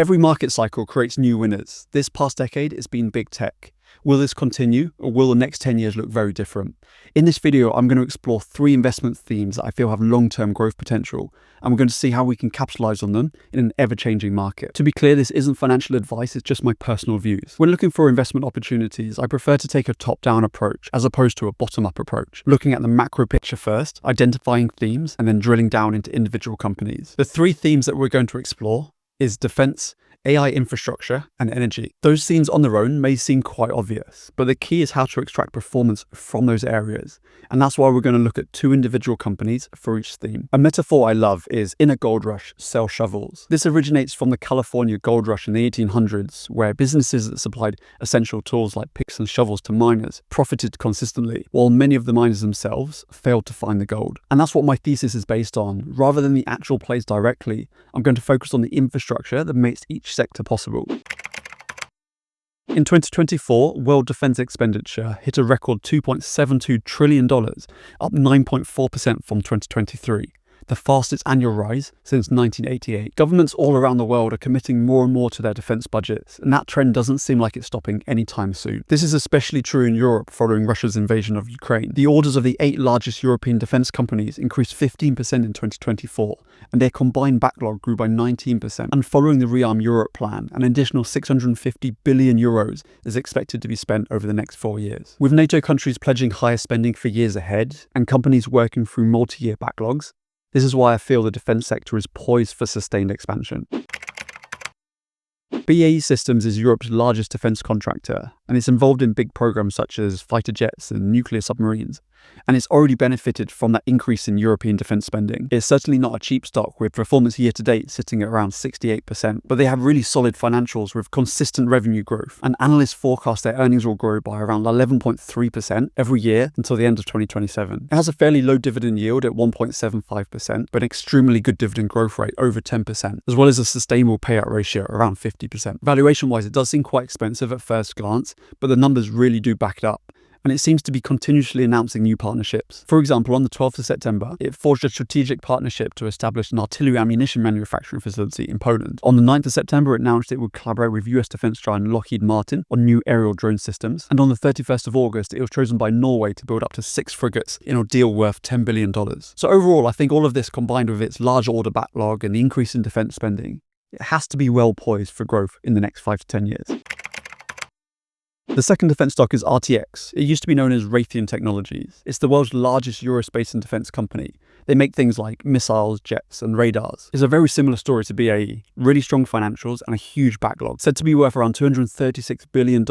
Every market cycle creates new winners. This past decade, it's been big tech. Will this continue, or will the next 10 years look very different? In this video, I'm going to explore 3 investment themes that I feel have long-term growth potential, and we're going to see how we can capitalize on them in an ever-changing market. To be clear, this isn't financial advice, it's just my personal views. When looking for investment opportunities, I prefer to take a top-down approach as opposed to a bottom-up approach, looking at the macro picture first, identifying themes, and then drilling down into individual companies. The 3 themes that we're going to explore is defense, AI infrastructure, and energy. Those themes on their own may seem quite obvious, but the key is how to extract performance from those areas. And that's why we're going to look at 2 individual companies for each theme. A metaphor I love is, in a gold rush, sell shovels. This originates from the California gold rush in the 1800s, where businesses that supplied essential tools like picks and shovels to miners profited consistently, while many of the miners themselves failed to find the gold. And that's what my thesis is based on. Rather than the actual plays directly, I'm going to focus on the infrastructure that makes each sector possible. In 2024, world defense expenditure hit a record $2.72 trillion, up 9.4% from 2023. The fastest annual rise since 1988. Governments all around the world are committing more and more to their defense budgets, and that trend doesn't seem like it's stopping anytime soon. This is especially true in Europe following Russia's invasion of Ukraine. The orders of the 8 largest European defense companies increased 15% in 2024, and their combined backlog grew by 19%. And following the Rearm Europe plan, an additional 650 billion euros is expected to be spent over the next 4 years. With NATO countries pledging higher spending for years ahead, and companies working through multi-year backlogs, this is why I feel the defense sector is poised for sustained expansion. BAE Systems is Europe's largest defense contractor, and it's involved in big programs such as fighter jets and nuclear submarines. And it's already benefited from that increase in European defense spending. It's certainly not a cheap stock, with performance year to date sitting at around 68%, but they have really solid financials with consistent revenue growth, and analysts forecast their earnings will grow by around 11.3% every year until the end of 2027. It has a fairly low dividend yield at 1.75%, but an extremely good dividend growth rate over 10%, as well as a sustainable payout ratio around 50%. Valuation-wise, it does seem quite expensive at first glance, but the numbers really do back it up. And it seems to be continuously announcing new partnerships. For example, on the 12th of September, it forged a strategic partnership to establish an artillery ammunition manufacturing facility in Poland. On the 9th of September, it announced it would collaborate with US defense giant Lockheed Martin on new aerial drone systems. And on the 31st of August, it was chosen by Norway to build up to 6 frigates in a deal worth $10 billion. So overall, I think all of this combined with its large order backlog and the increase in defense spending, it has to be well poised for growth in the next 5 to 10 years. The second defense stock is RTX. It used to be known as Raytheon Technologies. It's the world's largest aerospace and defense company. They make things like missiles, jets, and radars. It's a very similar story to BAE. Really strong financials and a huge backlog, said to be worth around $236 billion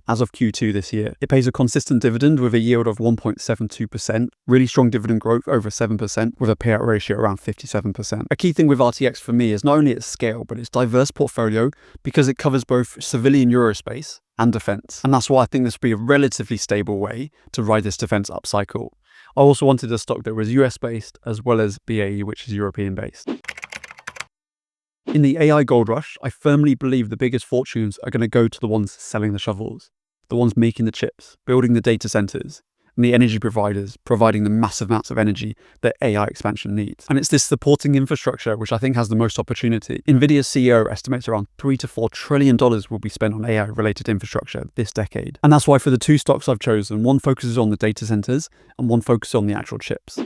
as of Q2 this year. It pays a consistent dividend with a yield of 1.72%, really strong dividend growth over 7%, with a payout ratio around 57%. A key thing with RTX for me is not only its scale, but its diverse portfolio, because it covers both civilian aerospace and defense. And that's why I think this will be a relatively stable way to ride this defense upcycle. I also wanted a stock that was US based as well as BAE, which is European based. In the AI gold rush, I firmly believe the biggest fortunes are going to go to the ones selling the shovels, the ones making the chips, building the data centers, and the energy providers providing the massive amounts of energy that AI expansion needs. And it's this supporting infrastructure which I think has the most opportunity. Nvidia's CEO estimates around $3 to $4 trillion will be spent on AI-related infrastructure this decade. And that's why for the 2 stocks I've chosen, one focuses on the data centers and one focuses on the actual chips.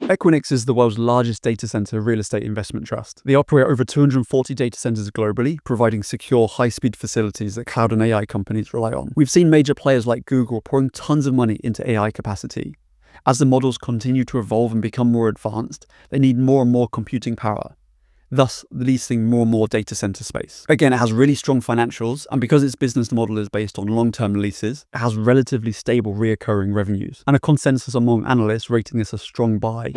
Equinix is the world's largest data center real estate investment trust. They operate over 240 data centers globally, providing secure, high-speed facilities that cloud and AI companies rely on. We've seen major players like Google pouring tons of money into AI capacity. As the models continue to evolve and become more advanced, they need more and more computing power, thus leasing more and more data center space. Again, it has really strong financials, and because its business model is based on long-term leases, it has relatively stable reoccurring revenues, and a consensus among analysts rating this a strong buy.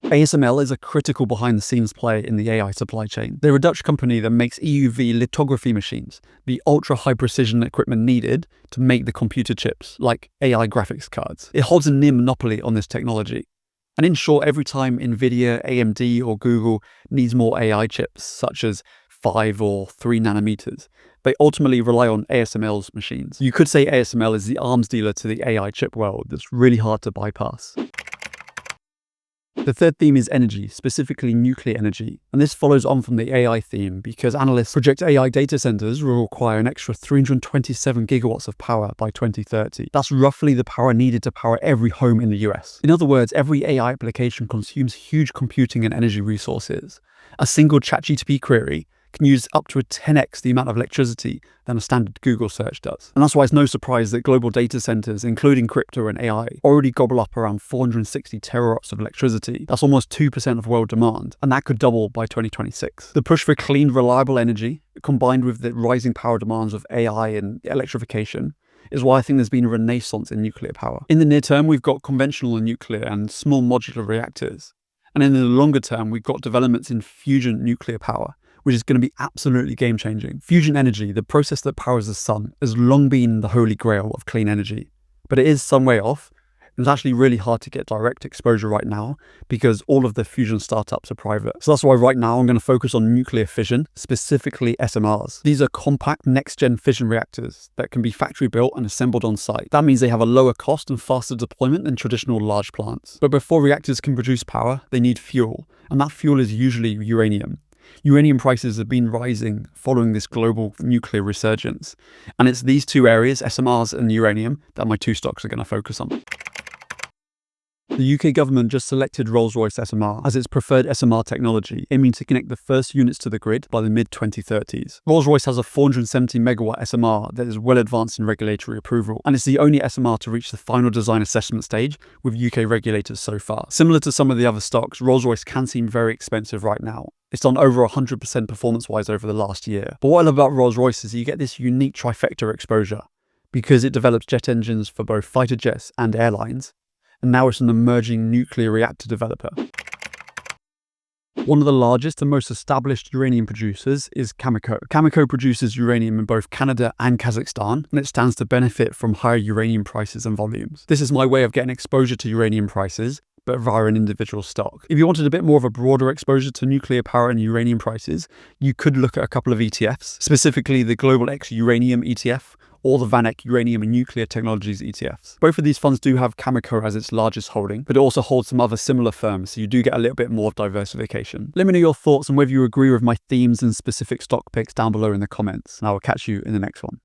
ASML is a critical behind-the-scenes player in the AI supply chain. They're a Dutch company that makes EUV lithography machines, the ultra-high precision equipment needed to make the computer chips, like AI graphics cards. It holds a near monopoly on this technology. And in short, every time Nvidia, AMD, or Google needs more AI chips, such as 5 or 3 nanometers, they ultimately rely on ASML's machines. You could say ASML is the arms dealer to the AI chip world that's really hard to bypass. The third theme is energy, specifically nuclear energy. And this follows on from the AI theme because analysts project AI data centers will require an extra 327 gigawatts of power by 2030. That's roughly the power needed to power every home in the US. In other words, every AI application consumes huge computing and energy resources. A single ChatGPT query can use up to a 10x the amount of electricity than a standard Google search does. And that's why it's no surprise that global data centers, including crypto and AI, already gobble up around 460 terawatts of electricity. That's almost 2% of world demand, and that could double by 2026. The push for clean, reliable energy, combined with the rising power demands of AI and electrification, is why I think there's been a renaissance in nuclear power. In the near term, we've got conventional nuclear and small modular reactors. And in the longer term, we've got developments in fusion nuclear power, which is going to be absolutely game-changing. Fusion energy, the process that powers the sun, has long been the holy grail of clean energy, but it is some way off. It's actually really hard to get direct exposure right now because all of the fusion startups are private. So that's why right now I'm going to focus on nuclear fission, specifically SMRs. These are compact next-gen fission reactors that can be factory built and assembled on site. That means they have a lower cost and faster deployment than traditional large plants. But before reactors can produce power, they need fuel, and that fuel is usually uranium. Uranium prices have been rising following this global nuclear resurgence. And it's these two areas, SMRs and uranium, that my two stocks are going to focus on. The UK government just selected Rolls-Royce SMR as its preferred SMR technology, aiming to connect the first units to the grid by the mid-2030s. Rolls-Royce has a 470 megawatt SMR that is well advanced in regulatory approval, and it's the only SMR to reach the final design assessment stage with UK regulators so far. Similar to some of the other stocks, Rolls-Royce can seem very expensive right now. It's done over 100% performance-wise over the last year. But what I love about Rolls-Royce is you get this unique trifecta exposure because it develops jet engines for both fighter jets and airlines, and now it's an emerging nuclear reactor developer. One of the largest and most established uranium producers is Cameco. Cameco produces uranium in both Canada and Kazakhstan, and it stands to benefit from higher uranium prices and volumes. This is my way of getting exposure to uranium prices, but via an individual stock. If you wanted a bit more of a broader exposure to nuclear power and uranium prices, you could look at a couple of ETFs, specifically the Global X Uranium ETF or the VanEck Uranium and Nuclear Technologies ETFs. Both of these funds do have Cameco as its largest holding, but it also holds some other similar firms, so you do get a little bit more of diversification. Let me know your thoughts on whether you agree with my themes and specific stock picks down below in the comments, and I will catch you in the next one.